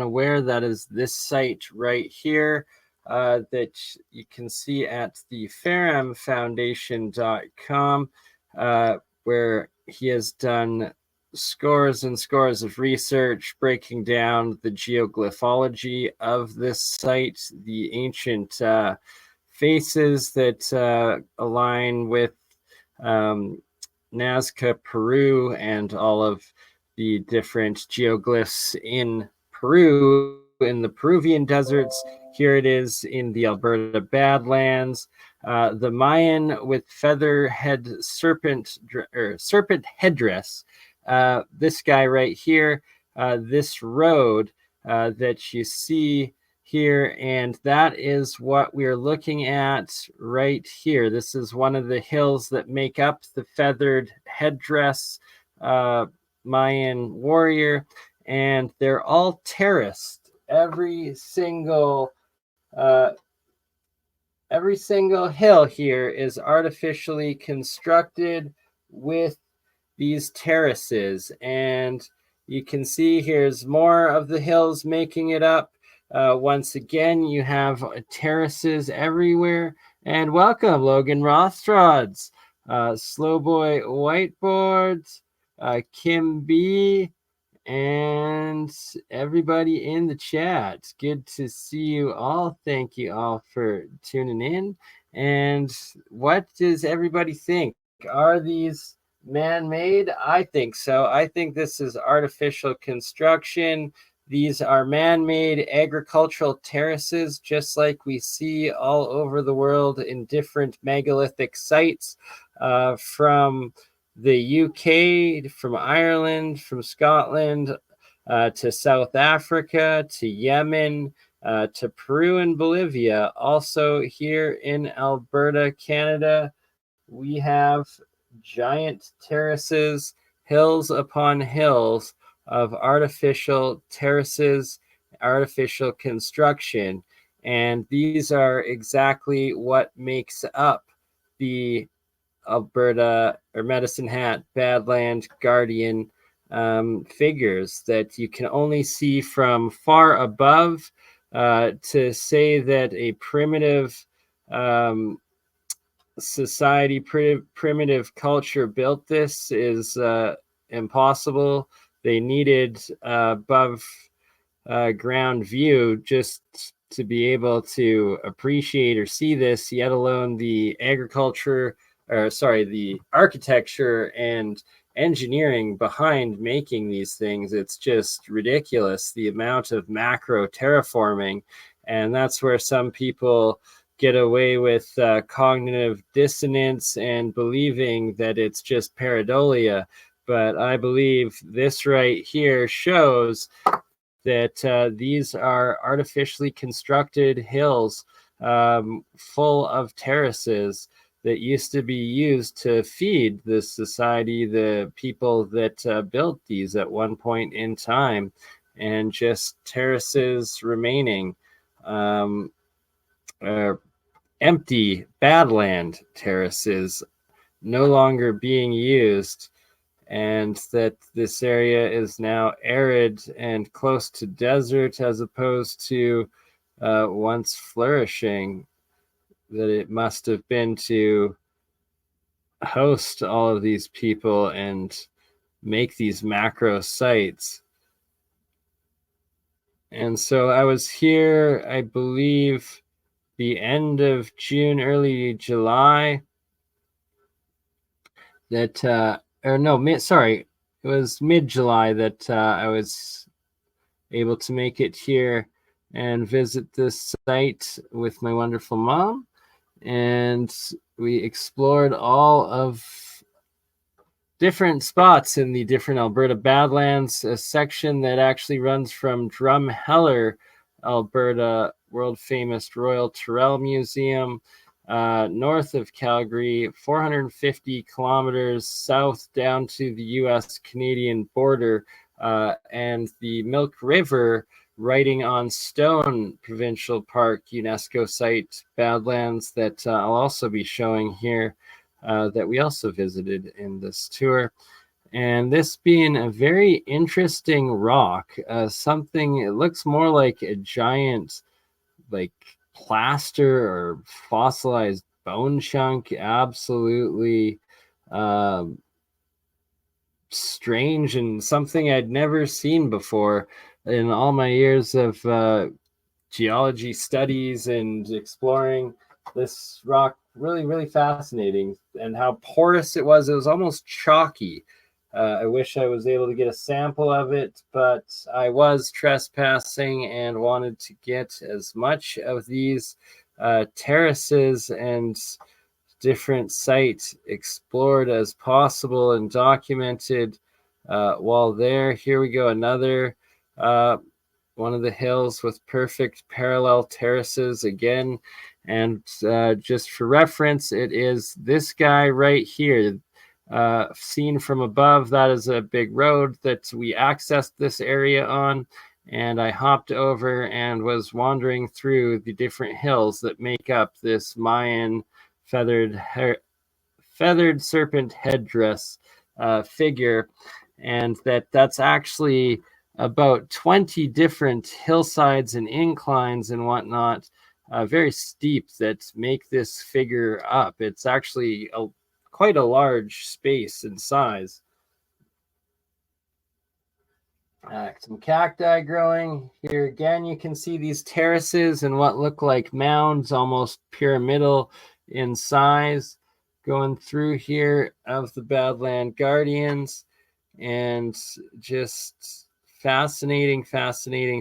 aware, that is this site right here that you can see at the ferramfoundation.com, where he has done scores and scores of research breaking down the geoglyphology of this site, the ancient faces that align with Nazca, Peru, and all of the different geoglyphs in Peru, in the Peruvian deserts. Here it is in the Alberta Badlands. The Mayan with feather head serpent headdress. This guy right here, this road that you see here, and that is what we're looking at right here. This is one of the hills that make up the feathered headdress Mayan warrior, and they're all terraced. Every single hill here is artificially constructed with these terraces, and you can see here's more of the hills making it up. Once again, you have terraces everywhere. And welcome, Logan Rothstrods, Slowboy Whiteboards, Kim B, and everybody in the chat. Good to see you all. Thank you all for tuning in. And what does everybody think? Are these man-made? I think so. I think this is artificial construction. These are man-made agricultural terraces, just like we see all over the world in different megalithic sites, from the UK, from Ireland, from Scotland, to South Africa, to Yemen, to Peru and Bolivia. Also here in Alberta, Canada, we have giant terraces, hills upon hills of artificial terraces, artificial construction. And these are exactly what makes up the Alberta or Medicine Hat Badland Guardian figures that you can only see from far above. To say that a primitive society, primitive culture built this is impossible. They needed above ground view just to be able to appreciate or see this, yet alone the the architecture and engineering behind making these things. It's just ridiculous, the amount of macro terraforming. And that's where some people get away with cognitive dissonance and believing that it's just pareidolia. But I believe this right here shows that these are artificially constructed hills full of terraces that used to be used to feed the society, the people that built these at one point in time, and just terraces remaining. Empty badland terraces no longer being used, and that this area is now arid and close to desert as opposed to once flourishing, that it must have been to host all of these people and make these macro sites. And so I was here, I believe, the end of June, early July. It was mid-July that I was able to make it here and visit this site with my wonderful mom. And we explored all of different spots in the different Alberta Badlands, a section that actually runs from Drumheller, Alberta, world-famous Royal Tyrrell Museum, north of Calgary, 450 kilometers south down to the U.S.-Canadian border, and the Milk River Writing on Stone Provincial Park UNESCO site Badlands that I'll also be showing here, that we also visited in this tour. And this being a very interesting rock, something, it looks more like a giant, like plaster or fossilized bone chunk. Absolutely strange and something I'd never seen before in all my years of geology studies and exploring. This rock really fascinating, and how porous it was. It was almost chalky. I wish I was able to get a sample of it, but I was trespassing and wanted to get as much of these terraces and different sites explored as possible and documented while there. Here we go, another one of the hills with perfect parallel terraces again. And just for reference, it is this guy right here, seen from above. That is a big road that we accessed this area on. And I hopped over and was wandering through the different hills that make up this Mayan feathered serpent headdress figure, and that's actually about 20 different hillsides and inclines and whatnot, very steep, that make this figure up. It's actually quite a large space and size. Some cacti growing. Here again, you can see these terraces and what look like mounds, almost pyramidal in size, going through here of the Badland Guardians. And just fascinating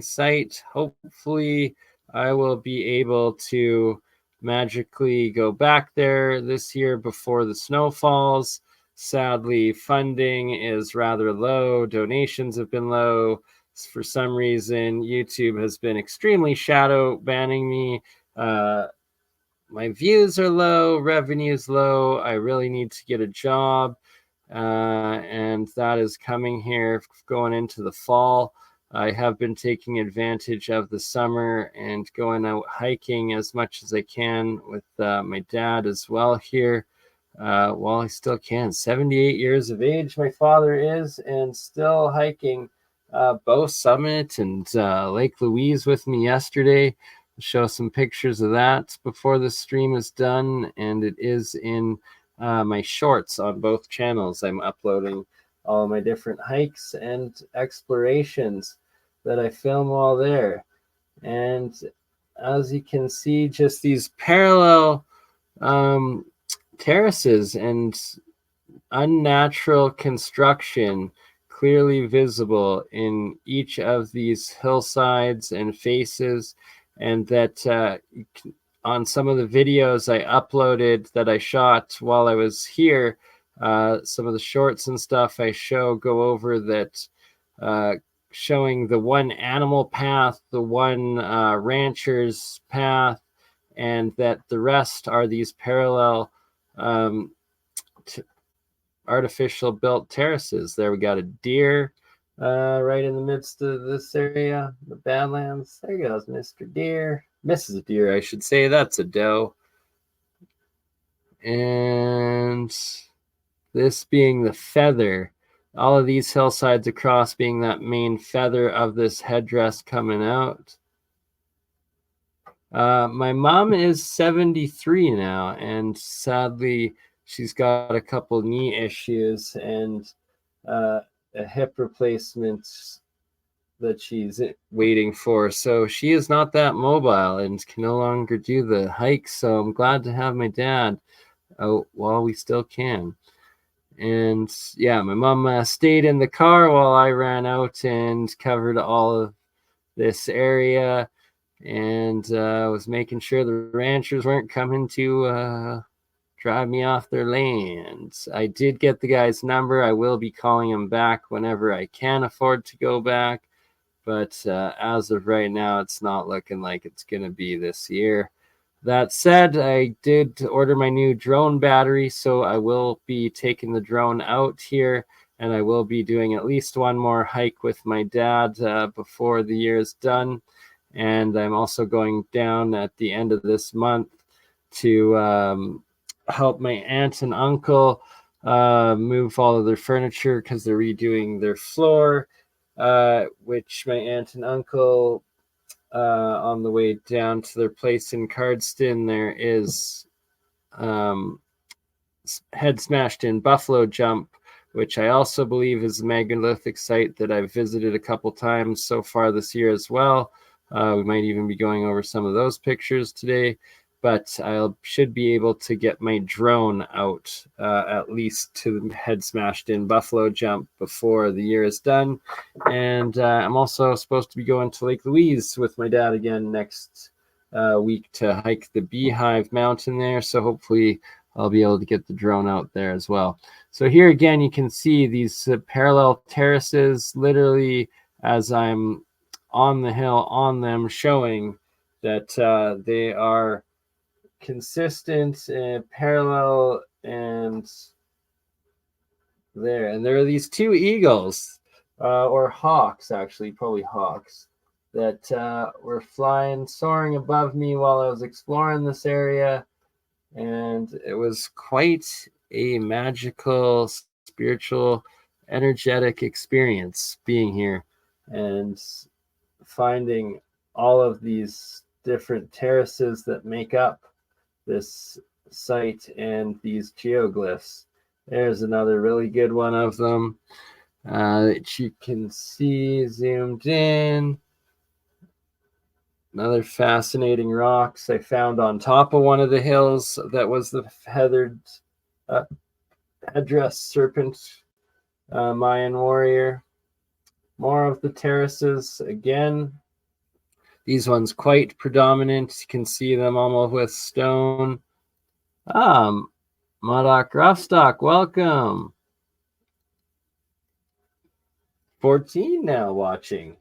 sight. Hopefully I will be able to magically go back there this year before the snow falls. Sadly, funding is rather low. Donations have been low. For some reason, YouTube has been extremely shadow banning me. My views are low, revenue's low. I really need to get a job. And that is coming here going into the fall. I have been taking advantage of the summer and going out hiking as much as I can with my dad as well here. While I still can. 78 years of age, my father is, and still hiking Bow Summit and Lake Louise with me yesterday. I'll show some pictures of that before the stream is done, and it is in my shorts on both channels. I'm uploading all my different hikes and explorations that I film while there. And as you can see, just these parallel terraces and unnatural construction clearly visible in each of these hillsides and faces. And that on some of the videos I uploaded that I shot while I was here, some of the shorts and stuff I go over that, showing the one animal path, the one rancher's path, and that the rest are these parallel artificial built terraces. There we got a deer right in the midst of this area, the Badlands. There goes Mr. Deer. Mrs. Deer, I should say. That's a doe. And this being the feather. All of these hillsides across being that main feather of this headdress coming out. My mom is 73 now, and sadly, she's got a couple knee issues and a hip replacement that she's waiting for. So she is not that mobile and can no longer do the hikes. So I'm glad to have my dad out while we still can. And yeah, my mom stayed in the car while I ran out and covered all of this area, and was making sure the ranchers weren't coming to drive me off their lands. I did get the guy's number. I will be calling him back whenever I can afford to go back. But as of right now, it's not looking like it's going to be this year. That said, I did order my new drone battery, so I will be taking the drone out here, and I will be doing at least one more hike with my dad before the year is done. And I'm also going down at the end of this month to help my aunt and uncle move all of their furniture because they're redoing their floor, which my aunt and uncle, on the way down to their place in Cardston, there is head smashed in Buffalo Jump, which I also believe is a megalithic site that I've visited a couple times so far this year as well. We might even be going over some of those pictures today, but I should be able to get my drone out at least to head smashed in Buffalo Jump before the year is done. And I'm also supposed to be going to Lake Louise with my dad again next week to hike the Beehive Mountain there. So hopefully I'll be able to get the drone out there as well. So here again, you can see these parallel terraces literally as I'm on the hill on them, showing that they are consistent and parallel. And there are these two eagles, or hawks, actually, probably hawks, that were soaring above me while I was exploring this area. And it was quite a magical, spiritual, energetic experience being here and finding all of these different terraces that make up this site and these geoglyphs. There's another really good one of them that you can see zoomed in. Another fascinating rocks I found on top of one of the hills that was the feathered headdress serpent Mayan warrior. More of the terraces again. These ones quite predominant. You can see them almost with stone. Modoc Roughstock, welcome. 14 now watching.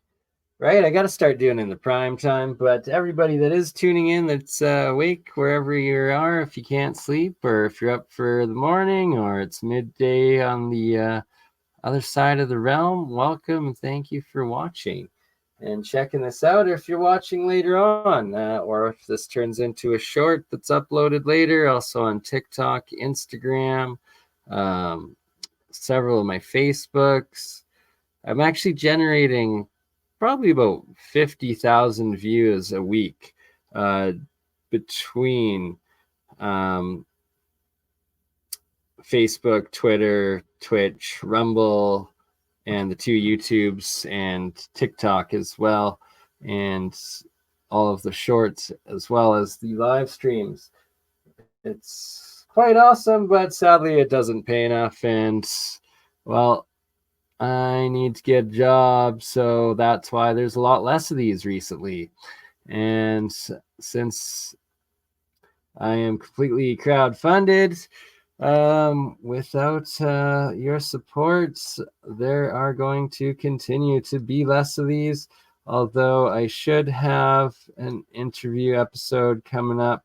Right, I got to start doing it in the prime time, but everybody that is tuning in that's awake wherever you are, if you can't sleep or if you're up for the morning or it's midday on the other side of the realm, welcome and thank you for watching and checking this out. Or if you're watching later on, or if this turns into a short that's uploaded later, also on TikTok, Instagram, several of my Facebooks. I'm actually generating probably about 50,000 views a week between Facebook, Twitter, Twitch, Rumble, and the two YouTubes and TikTok as well, and all of the shorts as well as the live streams. It's quite awesome, but sadly it doesn't pay enough, and well, I need to get a job, so that's why there's a lot less of these recently. And since I am completely crowdfunded, without your support, there are going to continue to be less of these, although I should have an interview episode coming up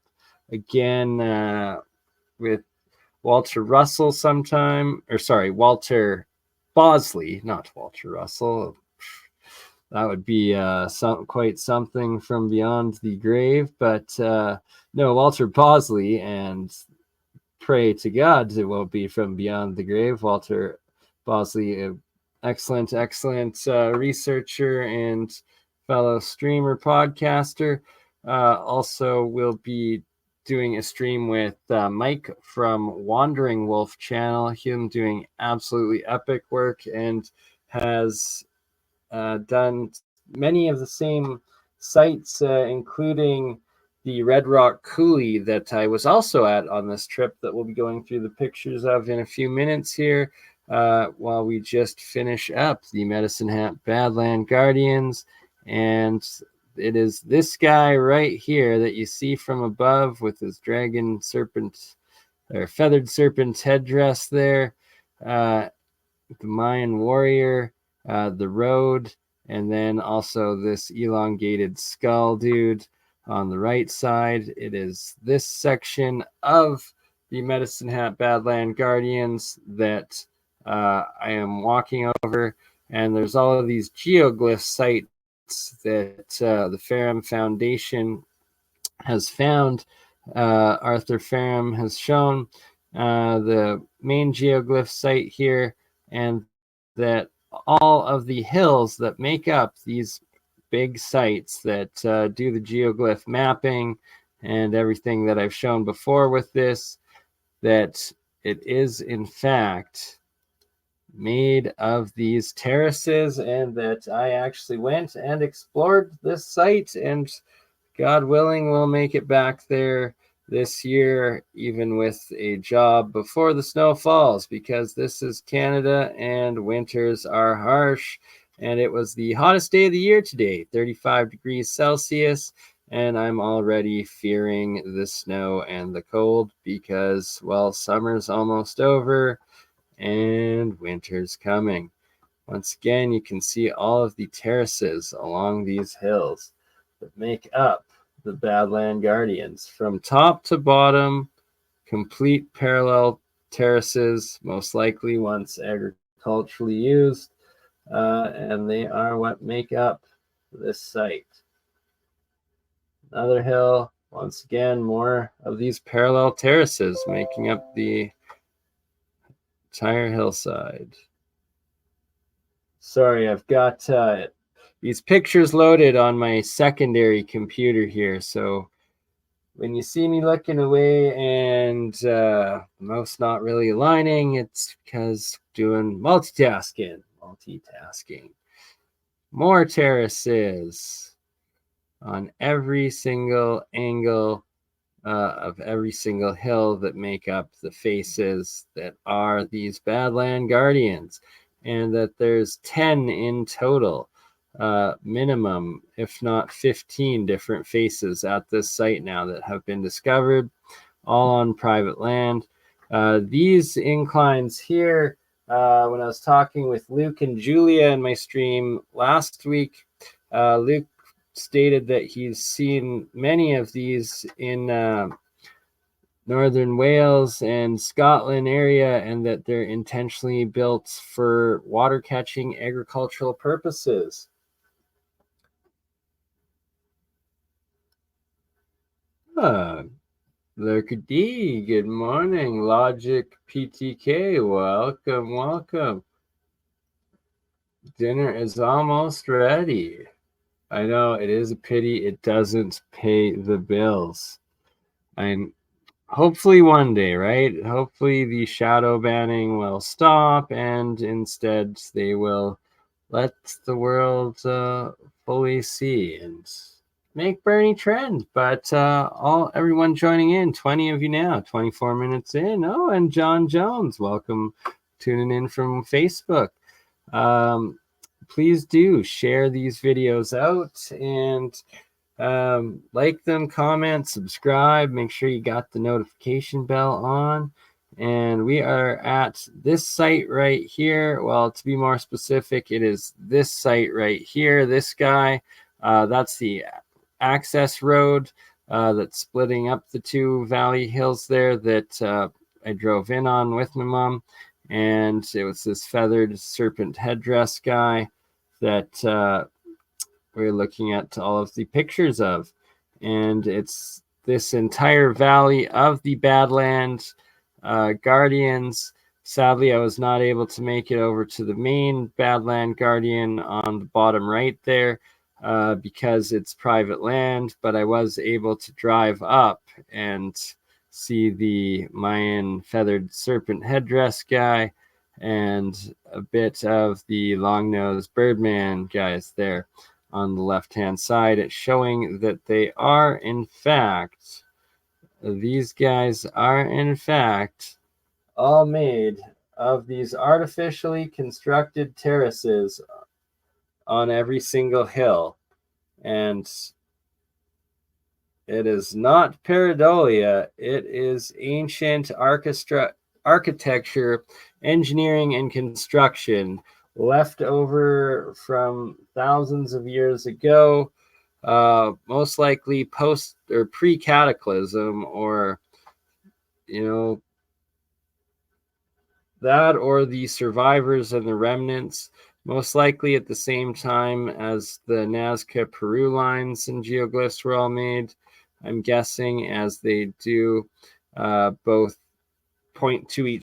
again with Walter Russell sometime, or sorry, Walter Bosley, not Walter Russell. That would be quite something from beyond the grave. But no, Walter Bosley, and pray to God it won't be from beyond the grave. Walter Bosley, excellent researcher and fellow streamer podcaster. Also will be doing a stream with Mike from Wandering Wolf channel, him doing absolutely epic work and has done many of the same sites, including the Red Rock Coulee that I was also at on this trip that we'll be going through the pictures of in a few minutes here, while we just finish up the Medacinehat Badland Guardians. And it is this guy right here that you see from above with his dragon serpent or feathered serpent headdress there, the Mayan warrior, the road, and then also this elongated skull dude on the right side. It is this section of the Medacinehat Badland Guardians that I am walking over, and there's all of these geoglyph sites that the Ferrum Foundation has found. Arthur Ferrum has shown, the main geoglyph site here, and that all of the hills that make up these big sites that do the geoglyph mapping and everything that I've shown before with this, that it is in fact made of these terraces, and that I actually went and explored this site, and God willing, we'll make it back there this year, even with a job before the snow falls, because this is Canada and winters are harsh. And it was the hottest day of the year today, 35 degrees Celsius. And I'm already fearing the snow and the cold because, well, summer's almost over and winter's coming. Once again, you can see all of the terraces along these hills that make up the Badland Guardians. From top to bottom, complete parallel terraces, most likely once agriculturally used, and they are what make up this site. Another hill, once again, more of these parallel terraces making up the entire hillside. Sorry, I've got these pictures loaded on my secondary computer here. So when you see me looking away and mouse not really aligning, it's because doing multitasking. More terraces on every single angle of every single hill that make up the faces that are these Badland Guardians, and that there's 10 in total, minimum, if not 15 different faces at this site now that have been discovered, all on private land. These inclines here, when I was talking with Luke and Julia in my stream last week, Luke stated that he's seen many of these in northern Wales and Scotland area, and that they're intentionally built for water catching agricultural purposes. Lurker D, good morning. Logic PTK, welcome. Dinner is almost ready. I know, it is a pity it doesn't pay the bills. I'm hopefully one day, right? Hopefully the shadow banning will stop, and instead they will let the world fully see and make Bernie trend. But everyone joining in, 20 of you now, 24 minutes in. Oh, and John Jones, welcome tuning in from Facebook. Please do share these videos out and like them, comment, subscribe, make sure you got the notification bell on. And we are at this site right here. Well, to be more specific, it is this site right here, this guy. That's the access road that's splitting up the two valley hills there that I drove in on with my mom. And it was this feathered serpent headdress guy that we're looking at all of the pictures of. And it's this entire valley of the Badlands Guardians. Sadly, I was not able to make it over to the main Badland Guardian on the bottom right there because it's private land, but I was able to drive up and see the Mayan feathered serpent headdress guy and a bit of the long-nosed birdman guys there on the left-hand side. It's showing that they are, in fact, these guys are, in fact, all made of these artificially constructed terraces on every single hill. And it is not pareidolia, it is ancient architecture, engineering, and construction left over from thousands of years ago, most likely post or pre-cataclysm, or that, or the survivors and the remnants, most likely at the same time as the Nazca Peru lines and geoglyphs were all made, I'm guessing, as they do both point to each